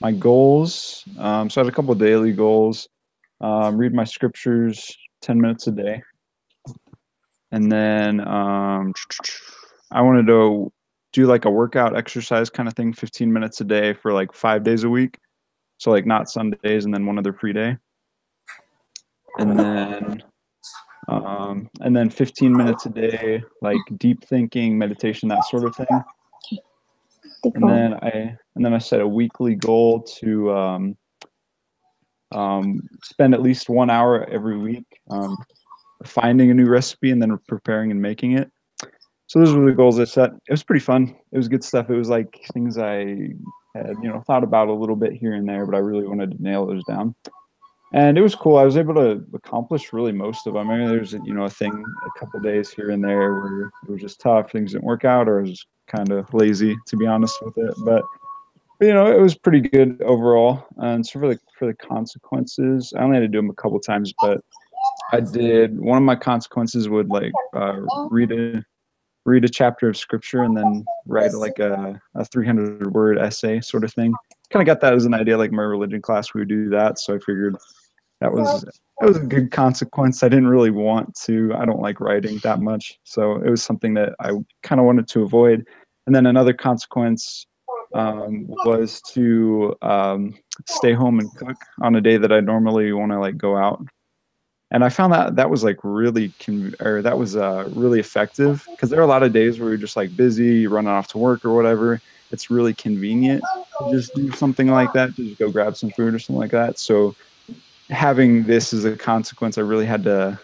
my goals. So I had a couple of daily goals. Read my scriptures 10 minutes a day. And then I wanted to do like a workout exercise kind of thing, 15 minutes a day for like 5 days a week. So like not Sundays and then one other free day. And then 15 minutes a day, like deep thinking, meditation, that sort of thing. And then I set a weekly goal to spend at least 1 hour every week finding a new recipe and then preparing and making it. So those were the goals I set. It was pretty fun. It was good stuff. It was like things I had, thought about a little bit here and there, but I really wanted to nail those down. And it was cool. I was able to accomplish really most of them. I mean, there's a thing, a couple days here and there where it was just tough. Things didn't work out, or I was kind of lazy, to be honest with it. But it was pretty good overall. And so for the consequences, I only had to do them a couple times, but I did. One of my consequences would like read a chapter of scripture and then write like a 300-word essay sort of thing. Kind of got that as an idea. Like my religion class, we would do that. So I figured that was a good consequence. I didn't really want to. I don't like writing that much, so it was something that I kind of wanted to avoid. And then another consequence was to stay home and cook on a day that I normally want to like go out. And I found that was like really really effective, because there are a lot of days where you're just like busy, running off to work or whatever. It's really convenient to just do something like that, to just go grab some food or something like that. So having this as a consequence, I really had to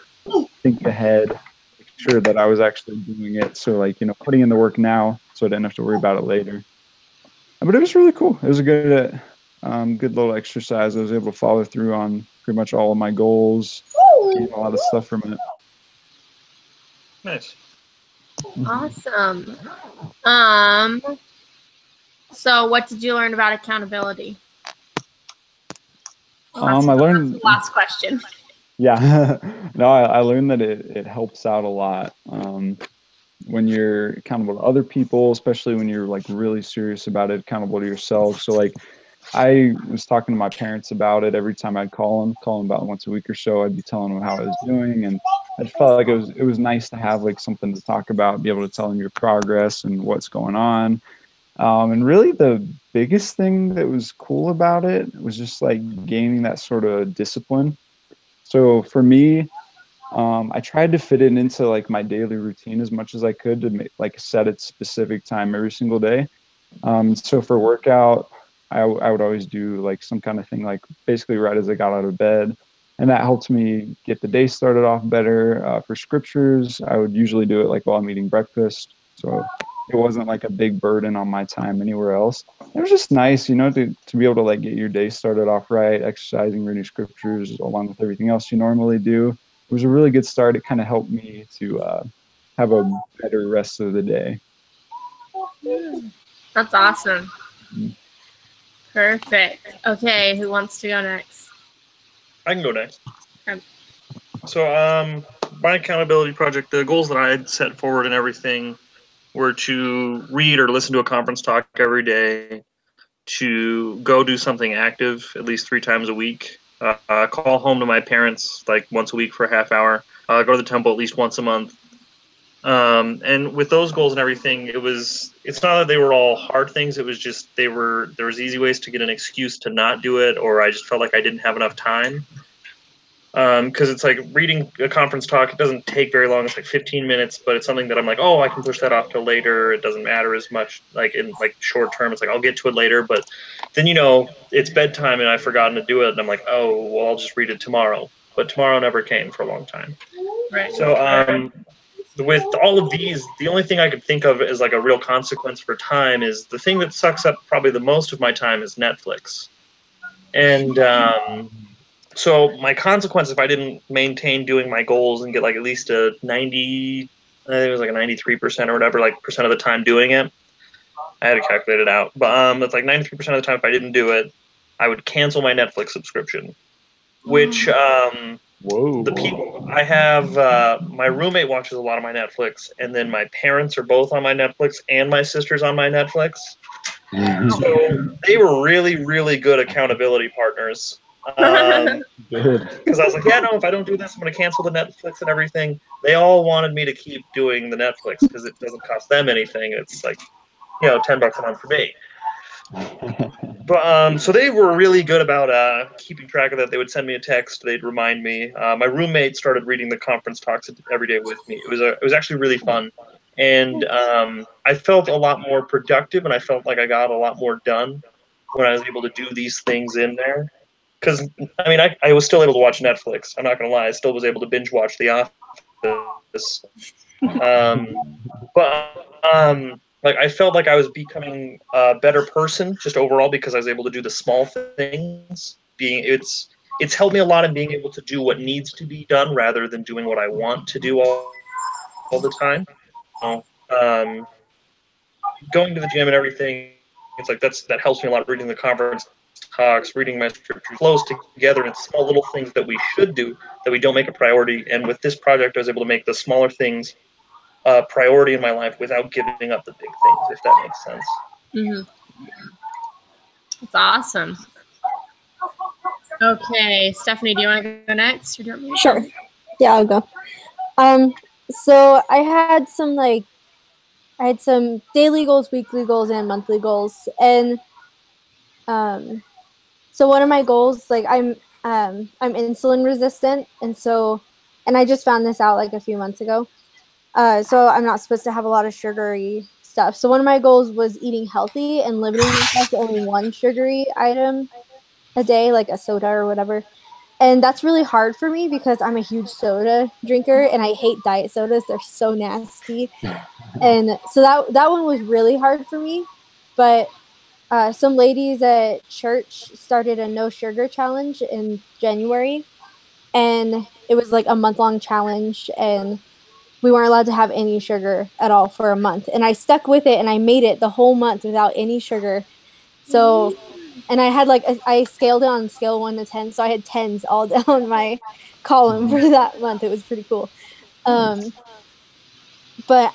think ahead, make sure that I was actually doing it. So like, putting in the work now so I didn't have to worry about it later. But it was really cool. It was a good little exercise. I was able to follow through on pretty much all of my goals, gain a lot of stuff from it. Nice. Awesome. So what did you learn about accountability? I learned that's the last question. Yeah, no, I learned that it helps out a lot when you're accountable to other people, especially when you're like really serious about it, accountable to yourself. So like, I was talking to my parents about it every time I'd call them about once a week or so. I'd be telling them how I was doing, and I just felt like it was nice to have like something to talk about, be able to tell them your progress and what's going on. And really the biggest thing that was cool about it was just like gaining that sort of discipline. So for me, I tried to fit it into like my daily routine as much as I could to make, like set a specific time every single day. So for workout, I would always do like some kind of thing, like basically right as I got out of bed. And that helped me get the day started off better. For scriptures, I would usually do it like while I'm eating breakfast. So it wasn't like a big burden on my time anywhere else. It was just nice, to be able to like get your day started off right, exercising, reading scriptures along with everything else you normally do. It was a really good start. It kind of helped me to have a better rest of the day. That's awesome. Perfect. Okay, who wants to go next? I can go next. Okay. So my accountability project, the goals that I had set forward and everything were to read or listen to a conference talk every day, to go do something active at least 3 times a week, call home to my parents like once a week for a half hour, go to the temple at least once a month. And with those goals and everything, it's not that they were all hard things. It was just there was easy ways to get an excuse to not do it, or I just felt like I didn't have enough time. Because it's like reading a conference talk, it doesn't take very long. It's like 15 minutes, but it's something that I'm like, oh, I can push that off till later. It doesn't matter as much. Like in like short term, it's like I'll get to it later. But then it's bedtime and I've forgotten to do it, and I'm like, oh, well, I'll just read it tomorrow. But tomorrow never came for a long time. Right. So with all of these, the only thing I could think of as like a real consequence for time is the thing that sucks up probably the most of my time is Netflix. And so my consequence, if I didn't maintain doing my goals and get like at least a 90, I think it was like a 93% or whatever, like percent of the time doing it, I had to calculate it out. But it's like 93% of the time, if I didn't do it, I would cancel my Netflix subscription, which Whoa. The people I have, my roommate watches a lot of my Netflix, and then my parents are both on my Netflix, and my sister's on my Netflix. So they were really, really good accountability partners. Good. Because I was like, yeah, no, if I don't do this, I'm going to cancel the Netflix and everything. They all wanted me to keep doing the Netflix because it doesn't cost them anything. It's like, $10 a month for me. But so they were really good about keeping track of that. They would send me a text. They'd remind me. My roommate started reading the conference talks every day with me. It was actually really fun, and I felt a lot more productive, and I felt like I got a lot more done when I was able to do these things in there. Because I mean, I was still able to watch Netflix. I'm not gonna lie, I still was able to binge watch The Office. But like I felt like I was becoming a better person just overall because I was able to do the small things. It's helped me a lot in being able to do what needs to be done rather than doing what I want to do all the time. So, going to the gym and everything, it's like that helps me a lot. Reading the conference talks, reading my scripture flows together in small little things that we should do that we don't make a priority. And with this project, I was able to make the smaller things priority in my life without giving up the big things, if that makes sense. Mm-hmm. That's awesome. Okay, Stephanie, do you want to go next? Or do you want me to Sure. Yeah, I'll go. So I had some daily goals, weekly goals, and monthly goals. And so one of my goals, like I'm insulin resistant, and I just found this out like a few months ago. So I'm not supposed to have a lot of sugary stuff. So one of my goals was eating healthy and limiting myself to only one sugary item a day, like a soda or whatever. And that's really hard for me because I'm a huge soda drinker and I hate diet sodas. They're so nasty. And so that one was really hard for me. But some ladies at church started a no sugar challenge in January. And it was like a month-long challenge. And we weren't allowed to have any sugar at all for a month. And I stuck with it and I made it the whole month without any sugar. So, and I had I scaled it on scale 1 to 10. So I had 10s all down my column for that month. It was pretty cool. But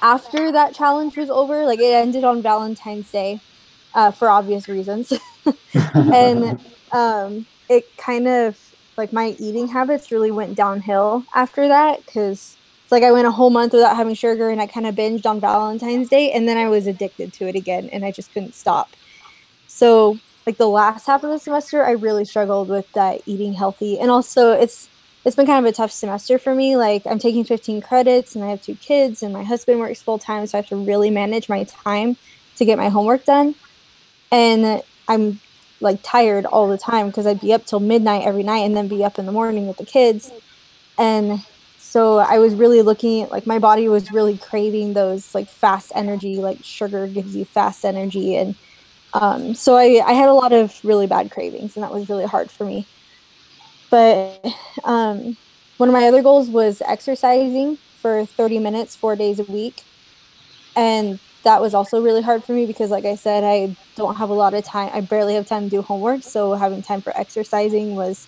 after that challenge was over, like it ended on Valentine's Day for obvious reasons. And it kind of like my eating habits really went downhill after that because it's like I went a whole month without having sugar and I kind of binged on Valentine's Day and then I was addicted to it again and I just couldn't stop. So like the last half of the semester, I really struggled with that eating healthy. And also it's been kind of a tough semester for me. Like I'm taking 15 credits and I have 2 kids and my husband works full time. So I have to really manage my time to get my homework done. And I'm like tired all the time because I'd be up till midnight every night and then be up in the morning with the kids. And so I was really looking at like my body was really craving those like fast energy, like sugar gives you fast energy. And so I had a lot of really bad cravings and that was really hard for me. But one of my other goals was exercising for 30 minutes, 4 days a week. And that was also really hard for me because, like I said, I don't have a lot of time. I barely have time to do homework. So having time for exercising was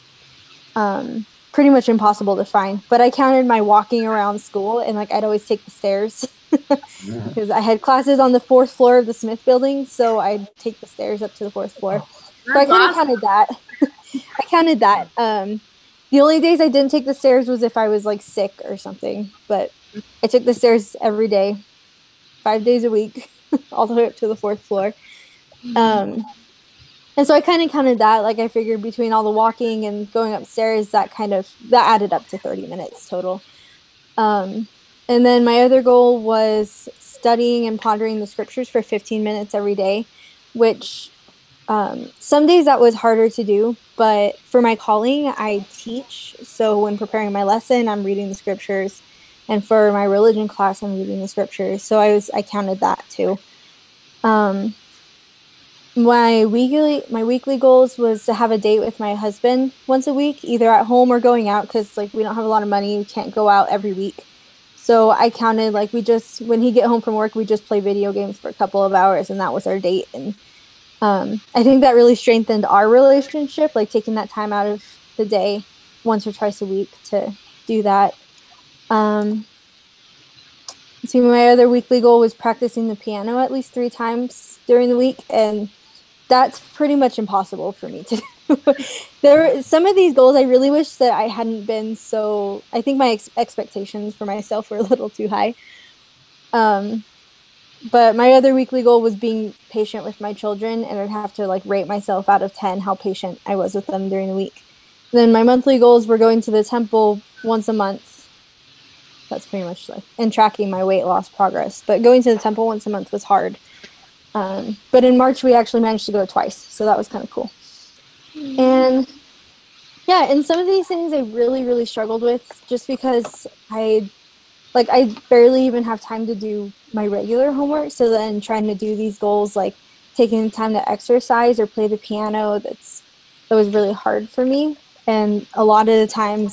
pretty much impossible to find. But I counted my walking around school and like I'd always take the stairs because I had classes on the 4th floor of the Smith building. So I'd take the stairs up to the 4th floor. So I kind of counted that. I counted that. The only days I didn't take the stairs was if I was like sick or something. But I took the stairs every day, 5 days a week, all the way up to the 4th floor. And so I kind of counted that. Like I figured between all the walking and going upstairs, that added up to 30 minutes total. And then my other goal was studying and pondering the scriptures for 15 minutes every day, which some days that was harder to do, but for my calling, I teach. So when preparing my lesson, I'm reading the scriptures. And for my religion class, I'm reading the scriptures. So I counted that too. My weekly goals was to have a date with my husband once a week, either at home or going out, because like we don't have a lot of money. We can't go out every week. So I counted like when he get home from work, we just play video games for a couple of hours, and that was our date. And I think that really strengthened our relationship, like taking that time out of the day once or twice a week to do that. See, my other weekly goal was practicing the piano at least 3 times during the week, and that's pretty much impossible for me to do. Some of these goals I really wish that I hadn't been so. I think my expectations for myself were a little too high. But my other weekly goal was being patient with my children, and I'd have to like rate myself out of 10 how patient I was with them during the week. Then my monthly goals were going to the temple once a month. That's pretty much like, and tracking my weight loss progress. But going to the temple once a month was hard. But in March, we actually managed to go twice. So that was kind of cool. And yeah, and some of these things I really, really struggled with just because I barely even have time to do my regular homework. So then trying to do these goals, like taking the time to exercise or play the piano, that was really hard for me. And a lot of the time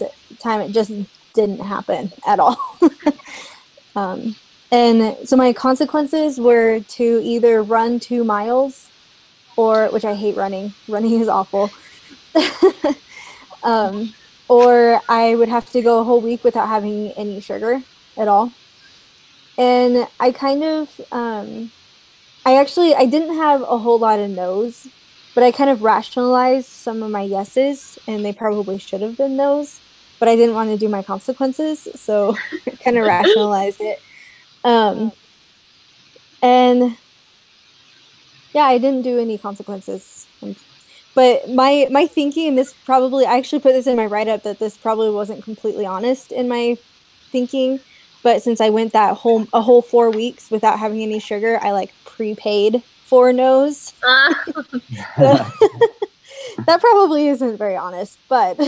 it just didn't happen at all. And so my consequences were to either run 2 miles, which I hate running. Running is awful. Or I would have to go a whole week without having any sugar at all. And I kind of, I didn't have a whole lot of no's, but I kind of rationalized some of my yeses, and they probably should have been no's, but I didn't want to do my consequences, so I kind of rationalized it. And yeah, I didn't do any consequences. But my thinking, and this probably, I actually put this in my write-up, that this probably wasn't completely honest in my thinking, but since I went a whole 4 weeks without having any sugar, I like prepaid 4 no's. So, that probably isn't very honest, but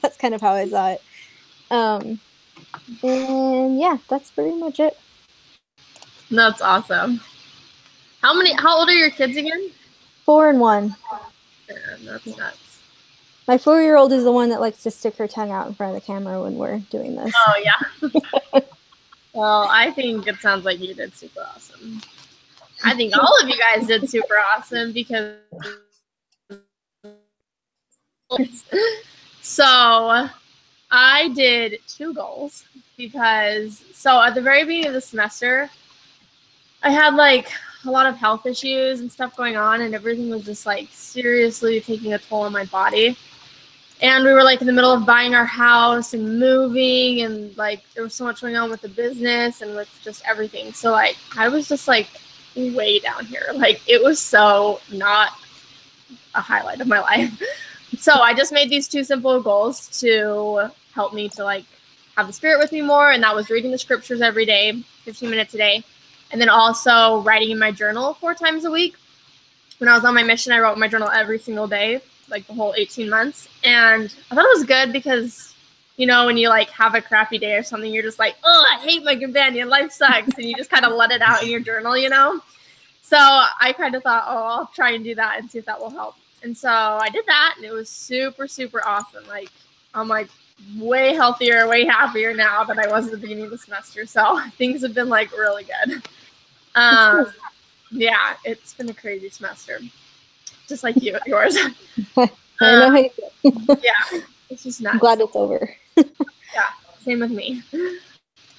that's kind of how I saw it. And yeah, that's pretty much it. That's awesome. How old are your kids again? 4 and 1. Yeah, that's nuts. My 4-year-old is the one that likes to stick her tongue out in front of the camera when we're doing this. Oh, yeah. Well, I think it sounds like you did super awesome. I think all of you guys did super awesome because... So, I did 2 goals because... So, at the very beginning of the semester, I had, like, a lot of health issues and stuff going on, and everything was just, like, seriously taking a toll on my body. And we were, like, in the middle of buying our house and moving, and, like, there was so much going on with the business and with just everything. So, like, I was just, like, way down here. Like, it was so not a highlight of my life. So I just made these 2 simple goals to help me to, like, have the Spirit with me more, and that was reading the scriptures every day, 15 minutes a day, and then also writing in my journal 4 times a week. When I was on my mission, I wrote in my journal every single day, like the whole 18 months. And I thought it was good because, you know, when you like have a crappy day or something, you're just like, oh, I hate my companion, life sucks. And you just kind of let it out in your journal, you know? So I kind of thought, oh, I'll try and do that and see if that will help. And so I did that, and it was super, super awesome. Like, I'm like way healthier, way happier now than I was at the beginning of the semester. So things have been like really good. Yeah, it's been a crazy semester, just like yours. I know how you feel. Yeah, it's just nuts. I'm glad it's over. Yeah, same with me.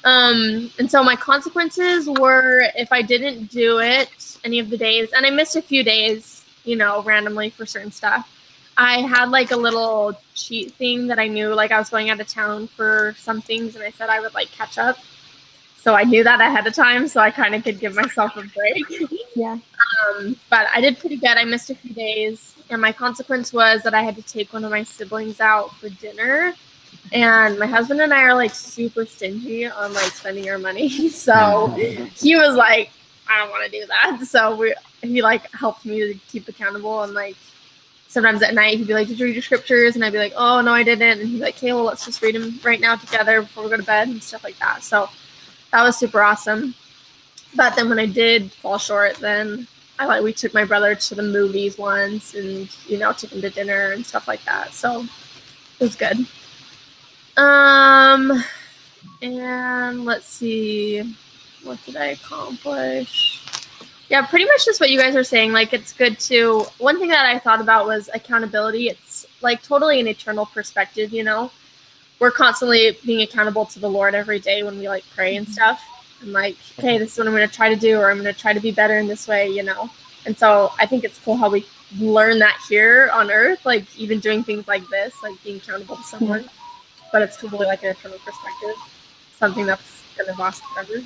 And so my consequences were if I didn't do it any of the days, and I missed a few days, you know, randomly for certain stuff, I had like a little cheat thing that I knew, like I was going out of town for some things, and I said I would like catch up. So I knew that ahead of time, so I kind of could give myself a break. Yeah. But I did pretty good. I missed a few days, and my consequence was that I had to take one of my siblings out for dinner. And my husband and I are like super stingy on like spending our money. So he was like, I don't want to do that. So he like helped me to keep accountable, and like sometimes at night he'd be like, did you read your scriptures? And I'd be like, oh no, I didn't. And he'd be like, okay, well, let's just read them right now together before we go to bed and stuff like that. So that was super awesome. But then when I did fall short, then we took my brother to the movies once, and you know, took him to dinner and stuff like that. So it was good. And let's see, what did I accomplish? Yeah, pretty much just what you guys are saying. Like, it's good to, one thing that I thought about was accountability. It's like totally an eternal perspective, you know. We're constantly being accountable to the Lord every day when we like pray and stuff. And like, okay, this is what I'm going to try to do, or I'm going to try to be better in this way, you know. And so I think it's cool how we learn that here on earth, like even doing things like this, like being accountable to someone. But it's totally like an eternal perspective, something that's going to last forever.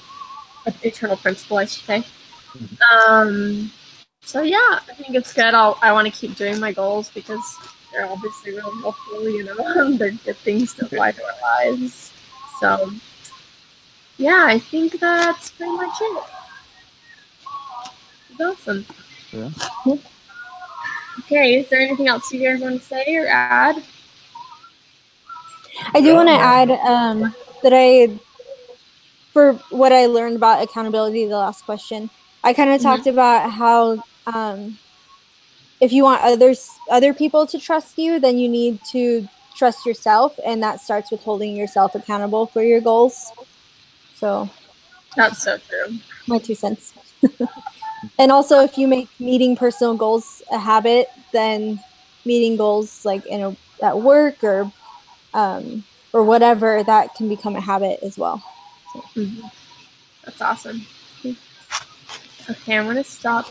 An eternal principle, I should say. So yeah, I think it's good. I want to keep doing my goals because they're obviously really helpful, you know. They're good things to apply to our lives. So yeah, I think that's pretty much it. It's awesome. Yeah. Okay, is there anything else you guys want to say or add? I do want to add that for what I learned about accountability, the last question, I kind of talked about how if you want other people to trust you, then you need to trust yourself, and that starts with holding yourself accountable for your goals. So that's so true. My 2 cents. And also, if you make meeting personal goals a habit, then meeting goals like at work or whatever, that can become a habit as well. So. That's awesome. Okay, I'm gonna stop.